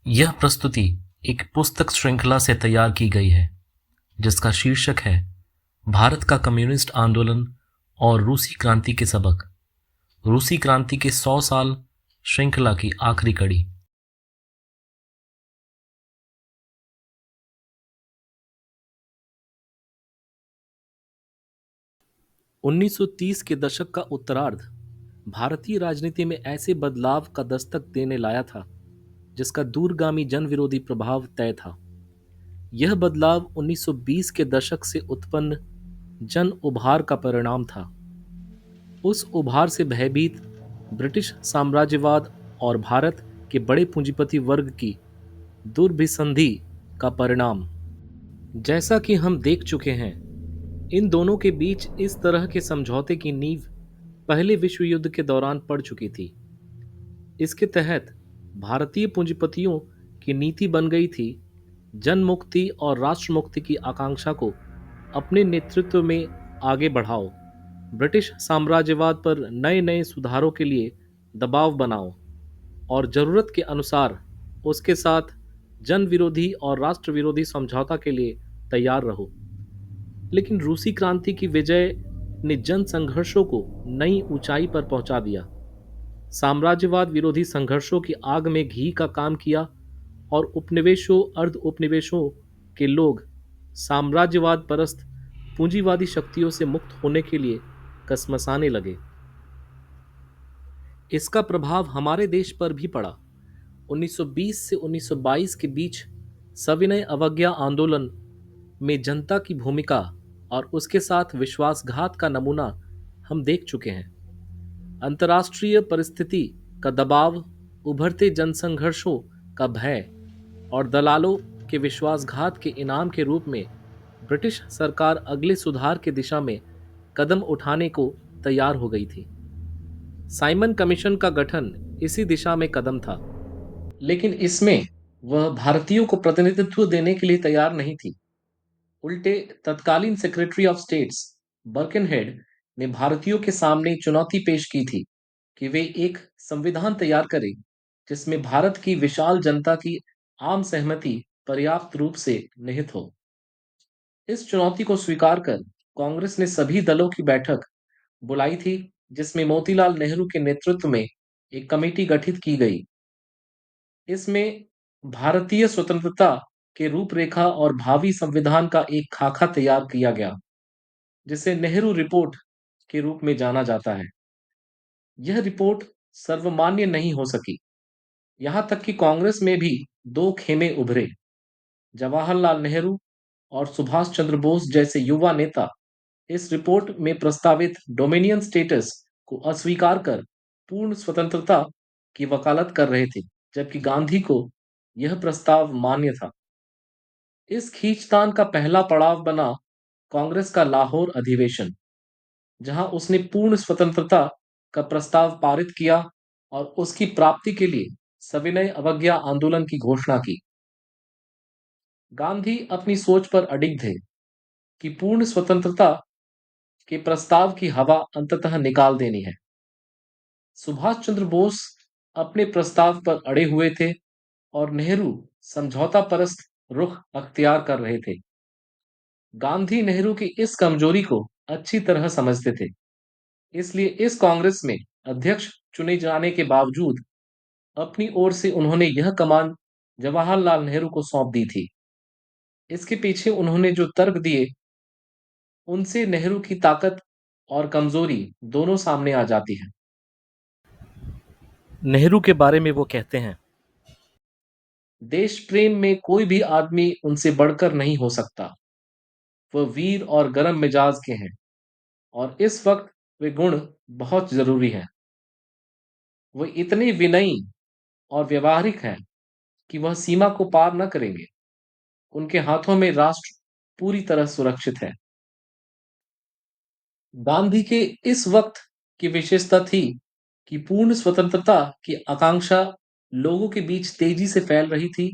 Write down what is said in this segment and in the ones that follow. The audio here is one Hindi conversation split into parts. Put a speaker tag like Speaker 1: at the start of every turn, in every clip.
Speaker 1: यह प्रस्तुति एक पुस्तक श्रृंखला से तैयार की गई है जिसका शीर्षक है भारत का कम्युनिस्ट आंदोलन और रूसी क्रांति के सबक। रूसी क्रांति के 100 साल श्रृंखला की आखिरी कड़ी। उन्नीस के दशक का उत्तरार्ध भारतीय राजनीति में ऐसे बदलाव का दस्तक देने लाया था जिसका दूरगामी जन विरोधी प्रभाव तय था। यह बदलाव 1920 के दशक से उत्पन्न जन उभार का परिणाम था। उस उभार से भयभीत ब्रिटिश साम्राज्यवाद और भारत के बड़े पूंजीपति वर्ग की दुर्भिसंधि का परिणाम। जैसा कि हम देख चुके हैं, इन दोनों के बीच इस तरह के समझौते की नींव पहले विश्व युद्ध के दौरान पड़ चुकी थी। इसके तहत भारतीय पूंजीपतियों की नीति बन गई थी जन मुक्ति और राष्ट्र मुक्ति की आकांक्षा को अपने नेतृत्व में आगे बढ़ाओ, ब्रिटिश साम्राज्यवाद पर नए नए सुधारों के लिए दबाव बनाओ और जरूरत के अनुसार उसके साथ जन विरोधी और राष्ट्र विरोधी समझौता के लिए तैयार रहो। लेकिन रूसी क्रांति की विजय ने जन संघर्षों को नई ऊंचाई पर पहुंचा दिया। साम्राज्यवाद विरोधी संघर्षों की आग में घी का काम किया और उपनिवेशों अर्ध उपनिवेशों के लोग साम्राज्यवाद परस्त पूंजीवादी शक्तियों से मुक्त होने के लिए कसमसाने लगे। इसका प्रभाव हमारे देश पर भी पड़ा। 1920 से 1922 के बीच सविनय अवज्ञा आंदोलन में जनता की भूमिका और उसके साथ विश्वासघात का नमूना हम देख चुके हैं। अंतर्राष्ट्रीय परिस्थिति का दबाव, उभरते जनसंघर्षों का भय और दलालों के विश्वासघात के इनाम के रूप में ब्रिटिश सरकार अगले सुधार की दिशा में कदम उठाने को तैयार हो गई थी। साइमन कमीशन का गठन इसी दिशा में कदम था, लेकिन इसमें वह भारतीयों को प्रतिनिधित्व देने के लिए तैयार नहीं थी। उल्टे तत्कालीन सेक्रेटरी ऑफ स्टेट्स बर्कनहेड ने भारतीयों के सामने चुनौती पेश की थी कि वे एक संविधान तैयार करें जिसमें भारत की विशाल जनता की आम सहमति पर्याप्त रूप से निहित हो। इस चुनौती को स्वीकार कर कांग्रेस ने सभी दलों की बैठक बुलाई थी जिसमें मोतीलाल नेहरू के नेतृत्व में एक कमेटी गठित की गई। इसमें भारतीय स्वतंत्रता के रूपरेखा और भावी संविधान का एक खाका तैयार किया गया जिसे नेहरू रिपोर्ट के रूप में जाना जाता है। यह रिपोर्ट सर्वमान्य नहीं हो सकी, यहां तक कि कांग्रेस में भी दो खेमे उभरे। जवाहरलाल नेहरू और सुभाष चंद्र बोस जैसे युवा नेता इस रिपोर्ट में प्रस्तावित डोमिनियन स्टेटस को अस्वीकार कर पूर्ण स्वतंत्रता की वकालत कर रहे थे, जबकि गांधी को यह प्रस्ताव मान्य था। इस खींचतान का पहला पड़ाव बना कांग्रेस का लाहौर अधिवेशन, जहां उसने पूर्ण स्वतंत्रता का प्रस्ताव पारित किया और उसकी प्राप्ति के लिए सविनय अवज्ञा आंदोलन की घोषणा की। गांधी अपनी सोच पर अडिग थे कि पूर्ण स्वतंत्रता के प्रस्ताव की हवा अंततः निकाल देनी है। सुभाष चंद्र बोस अपने प्रस्ताव पर अड़े हुए थे और नेहरू समझौता परस्त रुख अख्तियार कर रहे थे। गांधी नेहरू की इस कमजोरी को अच्छी तरह समझते थे, इसलिए इस कांग्रेस में अध्यक्ष चुने जाने के बावजूद अपनी ओर से उन्होंने यह कमान जवाहरलाल नेहरू को सौंप दी थी। इसके पीछे उन्होंने जो तर्क दिए, उनसे नेहरू की ताकत और कमजोरी दोनों सामने आ जाती है। नेहरू के बारे में वो कहते हैं, देश प्रेम में कोई भी आदमी उनसे बढ़कर नहीं हो सकता। वह वीर और गर्म मिजाज के हैं और इस वक्त वे गुण बहुत जरूरी हैं। वह इतने विनयी और व्यवहारिक हैं कि वह सीमा को पार न करेंगे। उनके हाथों में राष्ट्र पूरी तरह सुरक्षित है। गांधी के इस वक्त की विशेषता थी कि पूर्ण स्वतंत्रता की आकांक्षा लोगों के बीच तेजी से फैल रही थी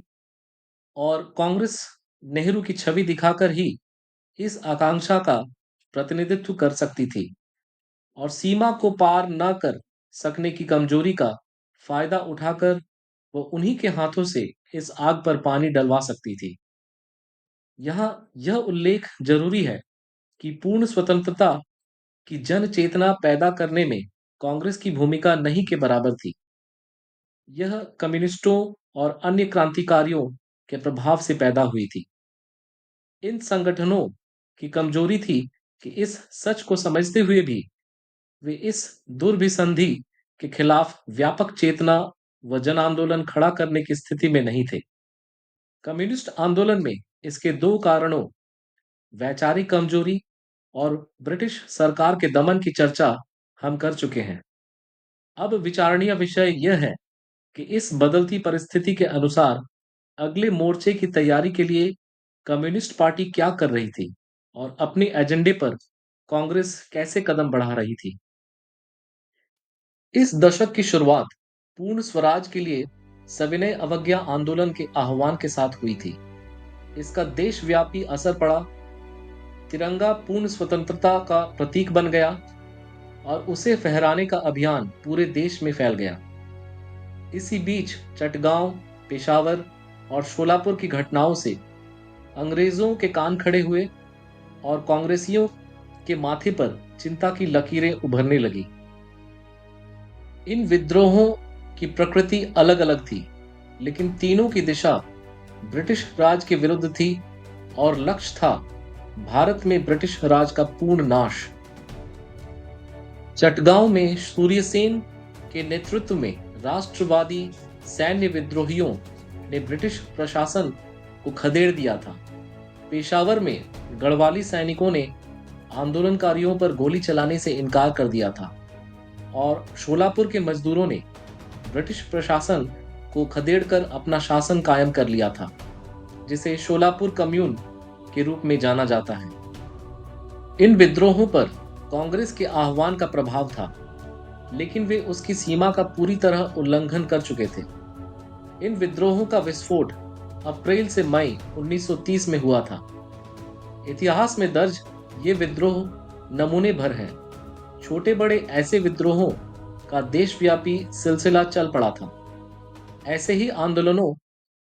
Speaker 1: और कांग्रेस नेहरू की छवि दिखाकर ही इस आकांक्षा का प्रतिनिधित्व कर सकती थी और सीमा को पार न कर सकने की कमजोरी का फायदा उठाकर वो उन्हीं के हाथों से इस आग पर पानी डलवा सकती थी। यहाँ यह उल्लेख जरूरी है कि पूर्ण स्वतंत्रता की जन चेतना पैदा करने में कांग्रेस की भूमिका नहीं के बराबर थी। यह कम्युनिस्टों और अन्य क्रांतिकारियों के प्रभाव से पैदा हुई थी। इन संगठनों की कमजोरी थी कि इस सच को समझते हुए भी वे इस दुर्भिसंधि के खिलाफ व्यापक चेतना व जन आंदोलन खड़ा करने की स्थिति में नहीं थे। कम्युनिस्ट आंदोलन में इसके दो कारणों, वैचारिक कमजोरी और ब्रिटिश सरकार के दमन की चर्चा हम कर चुके हैं। अब विचारणीय विषय यह है कि इस बदलती परिस्थिति के अनुसार अगले मोर्चे की तैयारी के लिए कम्युनिस्ट पार्टी क्या कर रही थी और अपने एजेंडे पर कांग्रेस कैसे कदम बढ़ा रही थी। इस दशक की शुरुआत पूर्ण स्वराज के लिए सविनय अवज्ञा आंदोलन के आह्वान के साथ हुई थी। इसका देशव्यापी असर पड़ा। तिरंगा पूर्ण स्वतंत्रता का प्रतीक बन गया और उसे फहराने का अभियान पूरे देश में फैल गया। इसी बीच चटगांव, पेशावर और शोलापुर की घटनाओं से अंग्रेजों के कान खड़े हुए और कांग्रेसियों के माथे पर चिंता की लकीरें उभरने लगी। इन विद्रोहों की प्रकृति अलग अलग थी, लेकिन तीनों की दिशा ब्रिटिश राज के विरुद्ध थी और लक्ष्य था भारत में ब्रिटिश राज का पूर्ण नाश। चटगांव में सूर्यसेन के नेतृत्व में राष्ट्रवादी सैन्य विद्रोहियों ने ब्रिटिश प्रशासन को खदेड़ दिया था। पेशावर में गढ़वाली सैनिकों ने आंदोलनकारियों पर गोली चलाने से इनकार कर दिया था और शोलापुर के मजदूरों ने ब्रिटिश प्रशासन को खदेड़कर अपना शासन कायम कर लिया था, जिसे शोलापुर कम्यून के रूप में जाना जाता है। इन विद्रोहों पर कांग्रेस के आह्वान का प्रभाव था, लेकिन वे उसकी सीमा का पूरी तरह उल्लंघन कर चुके थे। इन विद्रोहों का विस्फोट अप्रैल से मई 1930 में हुआ था। इतिहास में दर्ज ये विद्रोह नमूने भर हैं। छोटे बड़े ऐसे विद्रोहों का देशव्यापी सिलसिला चल पड़ा था। ऐसे ही आंदोलनों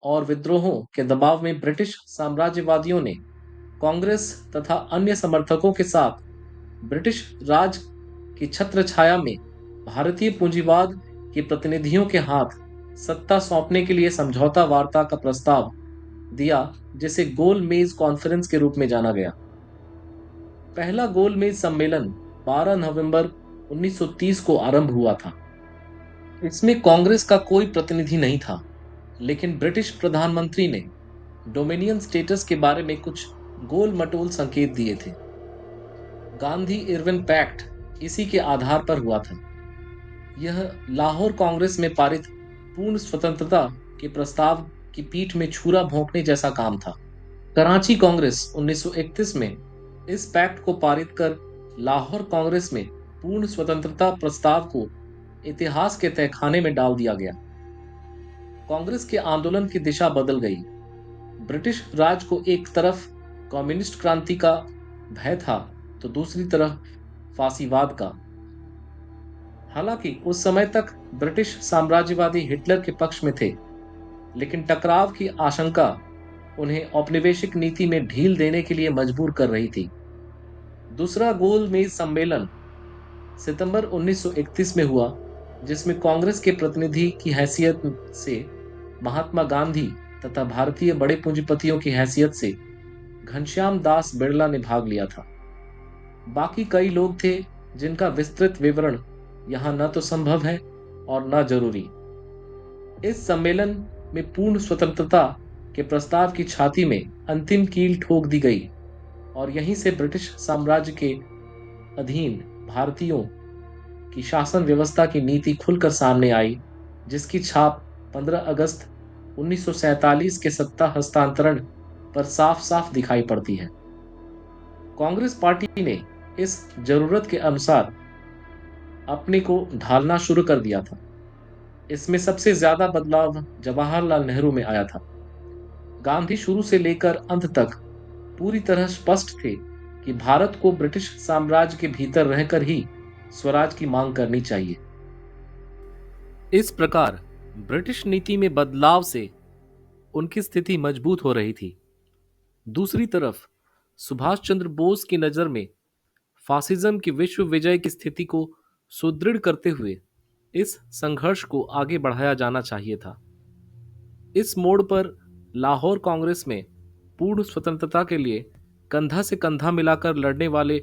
Speaker 1: और विद्रोहों के दबाव में ब्रिटिश साम्राज्यवादियों ने कांग्रेस तथा अन्य समर्थकों के साथ ब्रिटिश राज की छत्र छाया में भारतीय पूंजीवाद के प्रतिनिधियों के हाथ सत्ता सौंपने के लिए समझौता वार्ता का प्रस्ताव दिया, जिसे गोल मेज कॉन्फ्रेंस के रूप में जाना गया। पहला गोल मेज सम्मेलन 12 नवंबर 1930 को आरंभ हुआ था। इसमें कांग्रेस का कोई प्रतिनिधि नहीं था, लेकिन ब्रिटिश प्रधानमंत्री ने डोमिनियन स्टेटस के बारे में कुछ गोल मटोल संकेत दिए थे। गांधी इरविन पैक्ट इसी के आधार पर हुआ था। यह लाहौर कांग्रेस में पारित पूर्ण स्वतंत्रता के प्रस्ताव की पीठ में छुरा भोंकने जैसा काम था। कराची कांग्रेस 1931 में इस पैक्ट को पारित कर लाहौर कांग्रेस में पूर्ण स्वतंत्रता प्रस्ताव को इतिहास के तहखाने में डाल दिया गया। कांग्रेस के आंदोलन की दिशा बदल गई। ब्रिटिश राज को एक तरफ कम्युनिस्ट क्रांति का भय था, तो दूसरी तरफ फांसीवाद का। हालांकि उस समय तक ब्रिटिश साम्राज्यवादी हिटलर के पक्ष में थे, लेकिन टकराव की आशंका उन्हें औपनिवेशिक नीति में ढील देने के लिए मजबूर कर रही थी। दूसरा गोल मेज सम्मेलन सितंबर 1931 में हुआ, जिसमें कांग्रेस के प्रतिनिधि की हैसियत से महात्मा गांधी तथा भारतीय बड़े पूंजीपतियों की हैसियत से घनश्याम दास बिड़ला ने भाग लिया था। बाकी कई लोग थे जिनका विस्तृत विवरण यहाँ न तो संभव है और न जरूरी। इस सम्मेलन में पूर्ण स्वतंत्रता के प्रस्ताव की छाती में अंतिम कील ठोक दी गई और यहीं से ब्रिटिश साम्राज्य के अधीन भारतीयों की शासन व्यवस्था की नीति खुलकर सामने आई, जिसकी छाप 15 अगस्त 1947 के सत्ता हस्तांतरण पर साफ साफ दिखाई पड़ती है। कांग्रेस पार्टी ने इस जरूरत के अनुसार अपने को ढालना शुरू कर दिया था। इसमें सबसे ज्यादा बदलाव जवाहरलाल नेहरू में आया था। गांधी शुरू से लेकर अंत तक पूरी तरह स्पष्ट थे कि भारत को ब्रिटिश साम्राज्य के भीतर रहकर ही स्वराज की मांग करनी चाहिए। इस प्रकार ब्रिटिश नीति में बदलाव से उनकी स्थिति मजबूत हो रही थी। दूसरी तरफ सुभाष चंद्र बोस की नज़र में फासिज्म की विश्व विजय की स्थिति को सुदृढ़ करते हुए इस संघर्ष को आगे बढ़ाया जाना चाहिए था। इस मोड़ पर लाहौर कांग्रेस में पूर्ण स्वतंत्रता के लिए कंधा से कंधा मिलाकर लड़ने वाले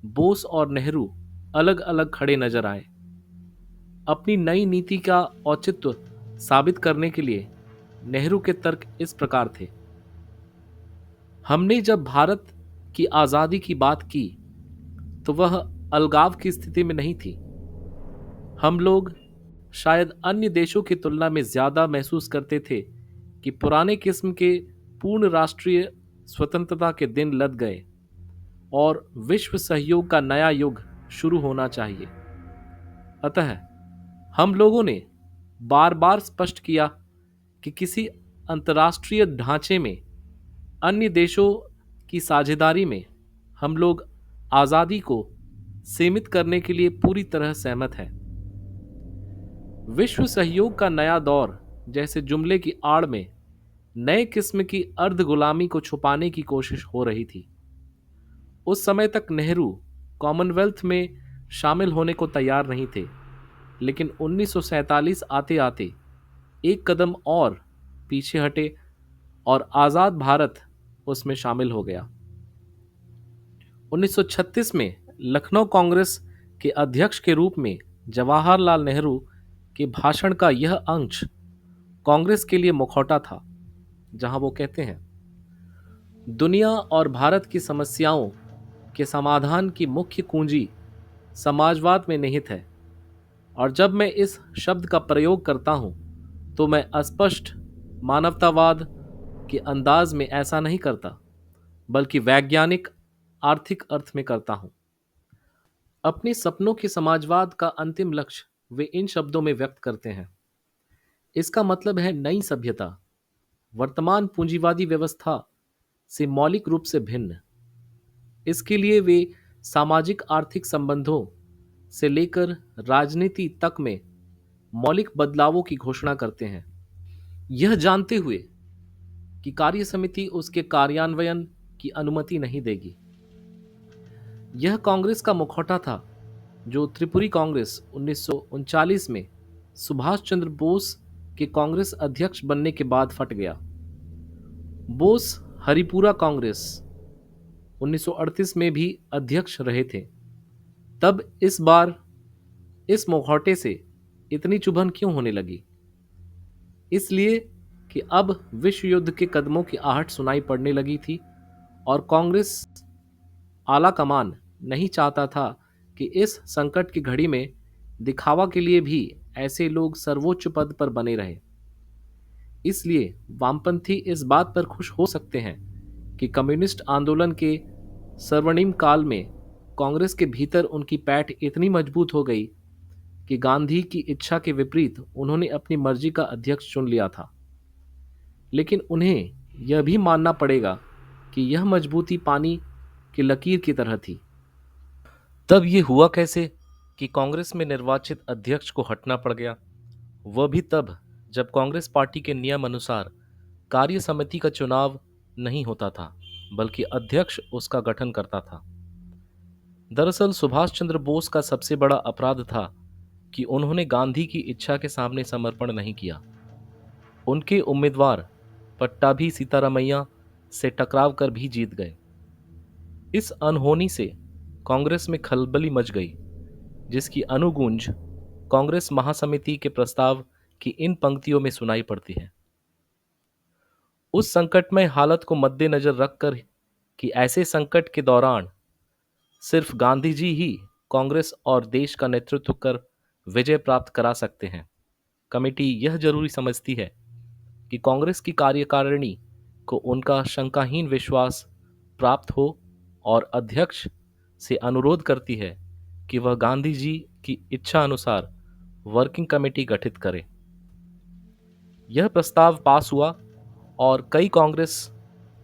Speaker 1: बोस और नेहरू अलग अलग खड़े नजर आए। अपनी नई नीति का औचित्य साबित करने के लिए नेहरू के तर्क इस प्रकार थे। हमने जब भारत की आजादी की बात की तो वह अलगाव की स्थिति में नहीं थी। हम लोग शायद अन्य देशों की तुलना में ज्यादा महसूस करते थे कि पुराने किस्म के पूर्ण राष्ट्रीय स्वतंत्रता के दिन लद गए और विश्व सहयोग का नया युग शुरू होना चाहिए। अतः हम लोगों ने बार बार स्पष्ट किया कि किसी अंतर्राष्ट्रीय ढांचे में अन्य देशों की साझेदारी में हम लोग आजादी को सीमित करने के लिए पूरी तरह सहमत हैं। विश्व सहयोग का नया दौर जैसे जुमले की आड़ में नए किस्म की अर्ध गुलामी को छुपाने की कोशिश हो रही थी। उस समय तक नेहरू कॉमनवेल्थ में शामिल होने को तैयार नहीं थे, लेकिन 1947 आते आते एक कदम और पीछे हटे और आजाद भारत उसमें शामिल हो गया। 1936 में लखनऊ कांग्रेस के अध्यक्ष के रूप में जवाहरलाल नेहरू के भाषण का यह अंश कांग्रेस के लिए मुखौटा था, जहां वो कहते हैं, दुनिया और भारत की समस्याओं के समाधान की मुख्य कुंजी समाजवाद में निहित है, और जब मैं इस शब्द का प्रयोग करता हूं तो मैं अस्पष्ट मानवतावाद के अंदाज में ऐसा नहीं करता, बल्कि वैज्ञानिक आर्थिक अर्थ में करता हूं। अपने सपनों के समाजवाद का अंतिम लक्ष्य वे इन शब्दों में व्यक्त करते हैं। इसका मतलब है नई सभ्यता, वर्तमान पूंजीवादी व्यवस्था से मौलिक रूप से भिन्न। इसके लिए वे सामाजिक आर्थिक संबंधों से लेकर राजनीति तक में मौलिक बदलावों की घोषणा करते हैं, यह जानते हुए कि कार्य समिति उसके कार्यान्वयन की अनुमति नहीं देगी। यह कांग्रेस का मुखौटा था जो त्रिपुरी कांग्रेस 1939 में सुभाष चंद्र बोस के कांग्रेस अध्यक्ष बनने के बाद फट गया। बोस हरिपुरा कांग्रेस 1938 में भी अध्यक्ष रहे थे। तब इस बार इस मुखौटे से इतनी चुभन क्यों होने लगी? इसलिए कि अब विश्व युद्ध के कदमों की आहट सुनाई पड़ने लगी थी और कांग्रेस आला कमान नहीं चाहता था कि इस संकट की घड़ी में दिखावा के लिए भी ऐसे लोग सर्वोच्च पद पर बने रहे। इसलिए वामपंथी इस बात पर खुश हो सकते हैं कि कम्युनिस्ट आंदोलन के स्वर्णिम काल में कांग्रेस के भीतर उनकी पैठ इतनी मजबूत हो गई कि गांधी की इच्छा के विपरीत उन्होंने अपनी मर्जी का अध्यक्ष चुन लिया था। लेकिन उन्हें यह भी मानना पड़ेगा कि यह मजबूती पानी की लकीर की तरह थी। तब यह हुआ कैसे कि कांग्रेस में निर्वाचित अध्यक्ष को हटना पड़ गया? वह भी तब जब कांग्रेस पार्टी के नियम अनुसार कार्य समिति का चुनाव नहीं होता था, बल्कि अध्यक्ष उसका गठन करता था। दरअसल सुभाष चंद्र बोस का सबसे बड़ा अपराध था कि उन्होंने गांधी की इच्छा के सामने समर्पण नहीं किया। उनके उम्मीदवार पट्टाभी सीतारामैया से टकराव कर भी जीत गए। इस अनहोनी से कांग्रेस में खलबली मच गई, जिसकी अनुगूंज कांग्रेस महासमिति के प्रस्ताव की इन पंक्तियों में सुनाई पड़ती है। उस संकटमय हालत को मद्देनजर रखकर कि ऐसे संकट के दौरान सिर्फ गांधी जी ही कांग्रेस और देश का नेतृत्व कर विजय प्राप्त करा सकते हैं, कमेटी यह जरूरी समझती है कि कांग्रेस की कार्यकारिणी को उनका शंकाहीन विश्वास प्राप्त हो और अध्यक्ष से अनुरोध करती है कि वह गांधी जी की इच्छा अनुसार वर्किंग कमेटी गठित करे। यह प्रस्ताव पास हुआ और कई कांग्रेस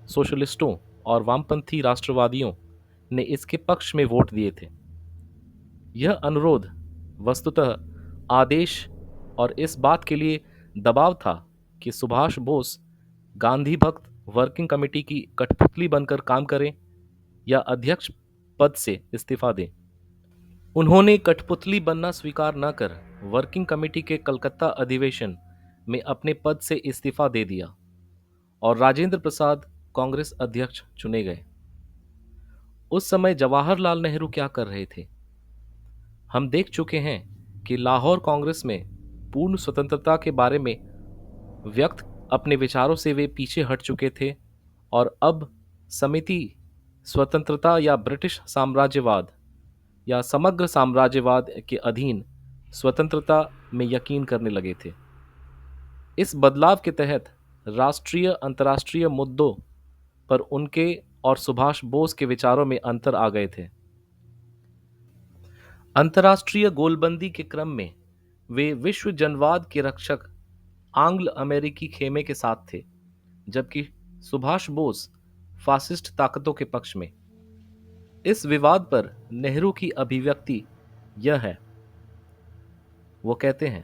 Speaker 1: सोशलिस्टों और वामपंथी राष्ट्रवादियों ने इसके पक्ष में वोट दिए थे। यह अनुरोध वस्तुतः आदेश और इस बात के लिए दबाव था कि सुभाष बोस गांधी भक्त वर्किंग कमेटी की कठपुतली बनकर काम करें या अध्यक्ष पद से इस्तीफा दें। उन्होंने कठपुतली बनना स्वीकार न कर वर्किंग कमेटी के कलकत्ता अधिवेशन में अपने पद से इस्तीफा दे दिया और राजेंद्र प्रसाद कांग्रेस अध्यक्ष चुने गए। उस समय जवाहरलाल नेहरू क्या कर रहे थे? हम देख चुके हैं कि लाहौर कांग्रेस में पूर्ण स्वतंत्रता के बारे में व्यक्त अपने विचारों से वे पीछे हट चुके थे और अब समिति स्वतंत्रता या ब्रिटिश साम्राज्यवाद या समग्र साम्राज्यवाद के अधीन स्वतंत्रता में यकीन करने लगे थे। इस बदलाव के तहत राष्ट्रीय अंतर्राष्ट्रीय मुद्दों पर उनके और सुभाष बोस के विचारों में अंतर आ गए थे। अंतर्राष्ट्रीय गोलबंदी के क्रम में वे विश्व जनवाद के रक्षक आंग्ल अमेरिकी खेमे के साथ थे, जबकि सुभाष बोस फासिस्ट ताकतों के पक्ष में। इस विवाद पर नेहरू की अभिव्यक्ति यह है। वो कहते हैं,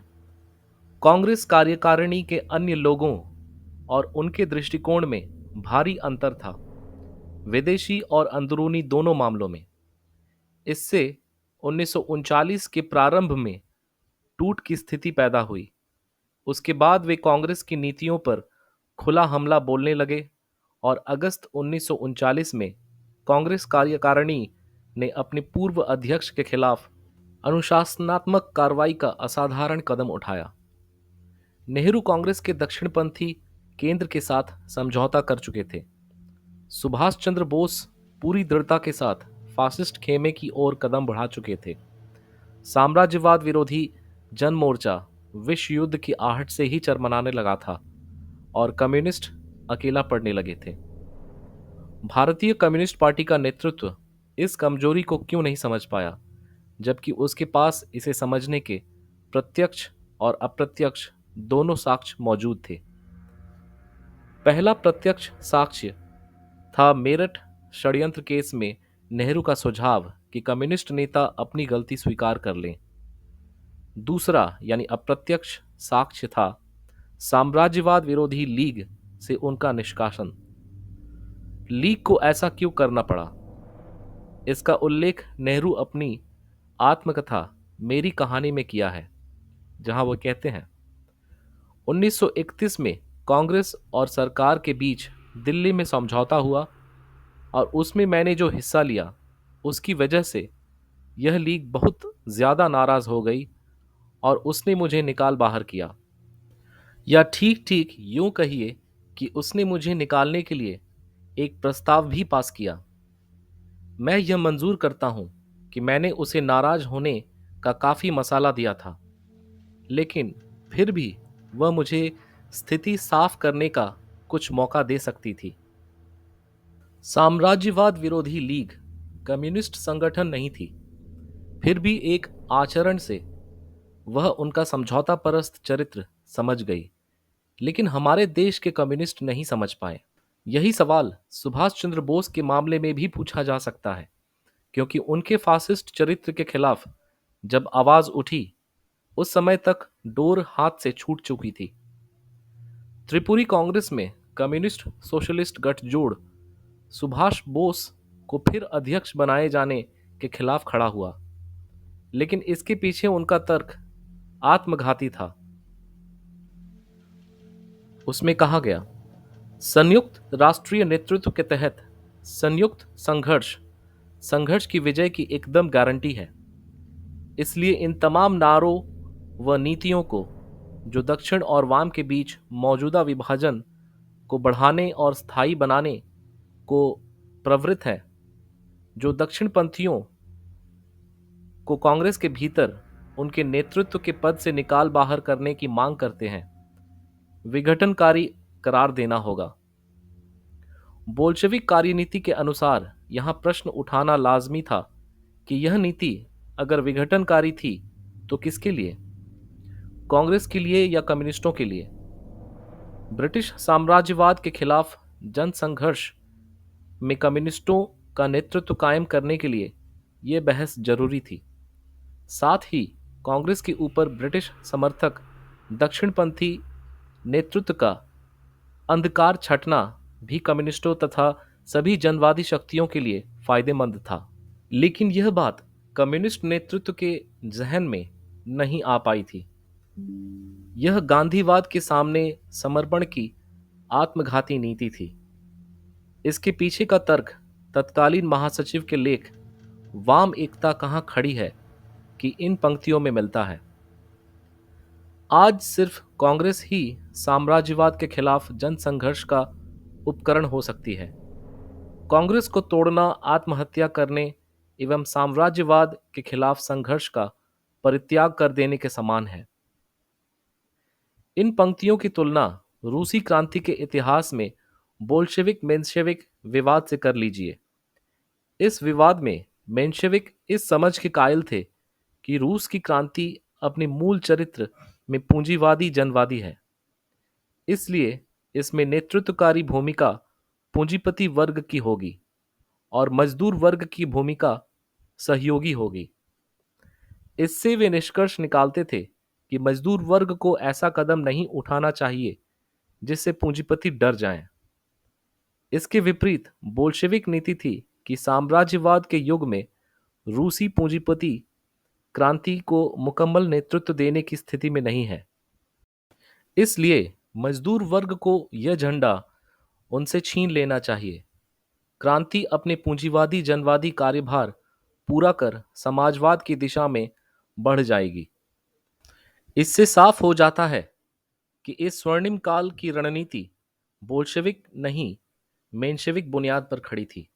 Speaker 1: कांग्रेस कार्यकारिणी के अन्य लोगों और उनके दृष्टिकोण में भारी अंतर था, विदेशी और अंदरूनी दोनों मामलों में। इससे 1939 के प्रारंभ में टूट की स्थिति पैदा हुई। उसके बाद वे कांग्रेस की नीतियों पर खुला हमला बोलने लगे और अगस्त 1939 में कांग्रेस कार्यकारिणी ने अपने पूर्व अध्यक्ष के खिलाफ अनुशासनात्मक कार्रवाई का असाधारण कदम उठाया। नेहरू कांग्रेस के दक्षिणपंथी केंद्र के साथ समझौता कर चुके थे। सुभाष चंद्र बोस पूरी दृढ़ता के साथ फासिस्ट खेमे की ओर कदम बढ़ा चुके थे। साम्राज्यवाद विरोधी जन मोर्चा विश्व युद्ध की आहट से ही चरमराने लगा था और कम्युनिस्ट अकेला पड़ने लगे थे। भारतीय कम्युनिस्ट पार्टी का नेतृत्व इस कमजोरी को क्यों नहीं समझ पाया, जबकि उसके पास इसे समझने के प्रत्यक्ष और अप्रत्यक्ष दोनों साक्ष्य मौजूद थे। पहला प्रत्यक्ष साक्ष्य था मेरठ षड्यंत्र केस में नेहरू का सुझाव कि कम्युनिस्ट नेता अपनी गलती स्वीकार कर लें। दूसरा यानी अप्रत्यक्ष साक्ष्य था साम्राज्यवाद विरोधी लीग से उनका निष्कासन। लीग को ऐसा क्यों करना पड़ा, इसका उल्लेख नेहरू अपनी आत्मकथा मेरी कहानी में किया है, जहां वो कहते हैं, 1931 में कांग्रेस और सरकार के बीच दिल्ली में समझौता हुआ और उसमें मैंने जो हिस्सा लिया उसकी वजह से यह लीग बहुत ज्यादा नाराज हो गई और उसने मुझे निकाल बाहर किया, या ठीक ठीक यूं कहिए कि उसने मुझे निकालने के लिए एक प्रस्ताव भी पास किया। मैं यह मंजूर करता हूं कि मैंने उसे नाराज होने का काफी मसाला दिया था, लेकिन फिर भी वह मुझे स्थिति साफ करने का कुछ मौका दे सकती थी। साम्राज्यवाद विरोधी लीग कम्युनिस्ट संगठन नहीं थी, फिर भी एक आचरण से वह उनका समझौता परस्त चरित्र समझ गई, लेकिन हमारे देश के कम्युनिस्ट नहीं समझ पाए। यही सवाल सुभाष चंद्र बोस के मामले में भी पूछा जा सकता है, क्योंकि उनके फासिस्ट चरित्र के खिलाफ जब आवाज उठी उस समय तक डोर हाथ से छूट चुकी थी। त्रिपुरी कांग्रेस में कम्युनिस्ट सोशलिस्ट गठजोड़ सुभाष बोस को फिर अध्यक्ष बनाए जाने के खिलाफ खड़ा हुआ, लेकिन इसके पीछे उनका तर्क आत्मघाती था। उसमें कहा गया, संयुक्त राष्ट्रीय नेतृत्व के तहत संयुक्त संघर्ष की विजय की एकदम गारंटी है। इसलिए इन तमाम नारों व नीतियों को जो दक्षिण और वाम के बीच मौजूदा विभाजन को बढ़ाने और स्थायी बनाने को प्रवृत्त है, जो दक्षिणपंथियों को कांग्रेस के भीतर उनके नेतृत्व के पद से निकाल बाहर करने की मांग करते हैं, विघटनकारी करार देना होगा। बोल्शेविक कार्यनीति के अनुसार यहां प्रश्न उठाना लाजमी था कि यह नीति अगर विघटनकारी थी तो किसके लिए, कांग्रेस के लिए या कम्युनिस्टों के लिए। ब्रिटिश साम्राज्यवाद के खिलाफ जन संघर्ष में कम्युनिस्टों का नेतृत्व कायम करने के लिए यह बहस जरूरी थी। साथ ही कांग्रेस के ऊपर ब्रिटिश समर्थक दक्षिणपंथी नेतृत्व का अंधकार छटना भी कम्युनिस्टों तथा सभी जनवादी शक्तियों के लिए फायदेमंद था। लेकिन यह बात कम्युनिस्ट नेतृत्व के जहन में नहीं आ पाई थी। यह गांधीवाद के सामने समर्पण की आत्मघाती नीति थी। इसके पीछे का तर्क तत्कालीन महासचिव के लेख वाम एकता कहां खड़ी है कि इन पंक्तियों में मिलता है। आज सिर्फ कांग्रेस ही साम्राज्यवाद के खिलाफ जनसंघर्ष का उपकरण हो सकती है। कांग्रेस को तोड़ना आत्महत्या करने एवं साम्राज्यवाद के खिलाफ संघर्ष का परित्याग कर देने के समान है। इन पंक्तियों की तुलना रूसी क्रांति के इतिहास में बोल्शेविक मेंशेविक विवाद से कर लीजिए। इस विवाद में मेंशेविक इस समझ के कायल थे कि रूस की क्रांति अपने मूल चरित्र में पूंजीवादी जनवादी है, इसलिए इसमें नेतृत्वकारी भूमिका पूंजीपति वर्ग की होगी और मजदूर वर्ग की भूमिका सहयोगी होगी। इससे वे निष्कर्ष निकालते थे कि मजदूर वर्ग को ऐसा कदम नहीं उठाना चाहिए जिससे पूंजीपति डर जाएं। इसके विपरीत बोल्शेविक नीति थी कि साम्राज्यवाद के युग में रूसी पूंजीपति क्रांति को मुकम्मल नेतृत्व देने की स्थिति में नहीं है। इसलिए मजदूर वर्ग को यह झंडा उनसे छीन लेना चाहिए। क्रांति अपने पूंजीवादी जनवादी कार्यभार पूरा कर समाजवाद की दिशा में बढ़ जाएगी। इससे साफ हो जाता है कि इस स्वर्णिम काल की रणनीति बोल्शेविक नहीं मेंशेविक बुनियाद पर खड़ी थी।